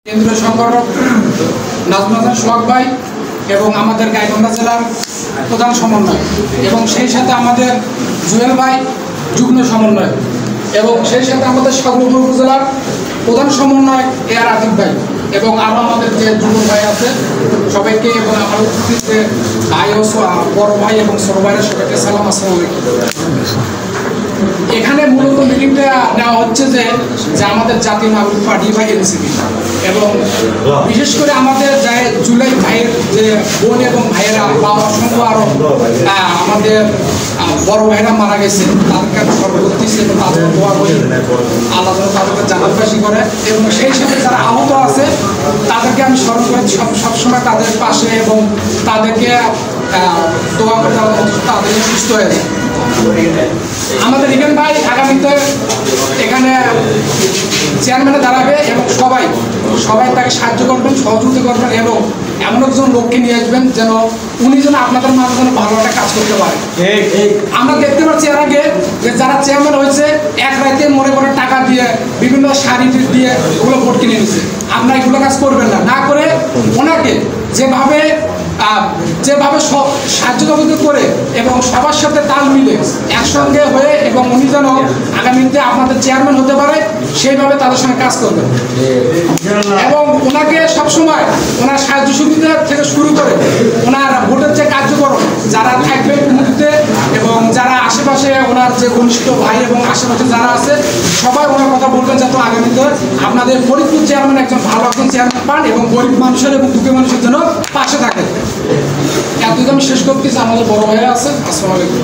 কেন্দ্রীয় সংগঠক নাজমুল হাসান সোহাগ ভাই এবং আমাদের গাইবান্ধা জেলার প্রধান সমন্বয় এবং সেই সাথে আমাদের জুয়েল ভাই যুগ্ম সমন্বয় এবং সেই সাথে আমাদের সাগরপুর উপজেলার প্রধান সমন্বয় এআর আতিক ভাই এবং আরও আমাদের যে যুব ভাই আছে সবাইকে এবং আমার উপস্থিত যে ভাই ও বড় ভাই এবং ছোট ভাইরা সবাইকে সালাম। আসসালামু আলাইকুম। এখানে মূলত মিটিংটা নেওয়া হচ্ছে যে আমাদের জাতীয় নাগরিক পার্টি বা এনসিপি এবং বিশেষ করে আমাদের যে জুলাই ভাইয়ের যে বোন এবং ভাইয়েরা বা অসংখ্য আরও আমাদের বড় ভাইরা মারা গেছে তাদেরকে আমি স্মরণ করতেছি এবং তাদের দোয়া করি আল্লাহ তাদেরকে জানাতবাসী করে এবং সেই সাথে যারা আহত আছে তাদেরকে আমি স্মরণ করি সবসময় তাদের পাশে এবং তাদেরকে দোয়া করে তাদের সুস্থ হয়ে যায়। আমাদের রিকেন ভাই আগামীতে এখানে চেয়ারম্যানে দাঁড়াবে এবং সবাই তাকে সাহায্য করবেন, সহযোগিতা করবেন এবং এমন একজন লোককে নিয়ে আসবেন যেন উনি যেন আপনাদের মাঝে যেন ভালো একটা কাজ করতে পারে। আমরা দেখতে পাচ্ছি এর আগে যে যারা চেয়ারম্যান হয়েছে এক রাতে মনে করে টাকা দিয়ে বিভিন্ন শাড়ি দিয়ে ওগুলো ভোট কিনে নিচ্ছে। আপনারা এগুলো কাজ করবেন না করে ওনাকে যেভাবে সাহায্য করে এবং সবার সাথে তাল মিলে একসঙ্গে হয়ে এবং উনি যেন আগামীতে আপনাদের চেয়ারম্যান হতে পারে সেইভাবে তাদের সঙ্গে কাজ করবেন এবং ওনাকে সবসময় ওনার সাহায্য সুবিধা থেকে শুরু করে ওনার ভোটের যে কার্যক্রম যারা থাকবে মুহূর্তে এবং যারা আশেপাশে ওনার যে ঘনিষ্ঠ ভাই এবং আশেপাশে যারা আছে সবাই ওনার কথা বলবেন যাতে আগামীতে আপনাদের ফরিদপুর চেয়ারম্যান একজন ভালো একজন চেয়ারম্যান পান এবং গরিব মানুষের এবং দুঃখী মানুষের জন্য পাশে থাকেন। এতদিন আমি শেষ করতেছি, আমাদের বড় ভাইরা আছে। আসসালামু আলাইকুম।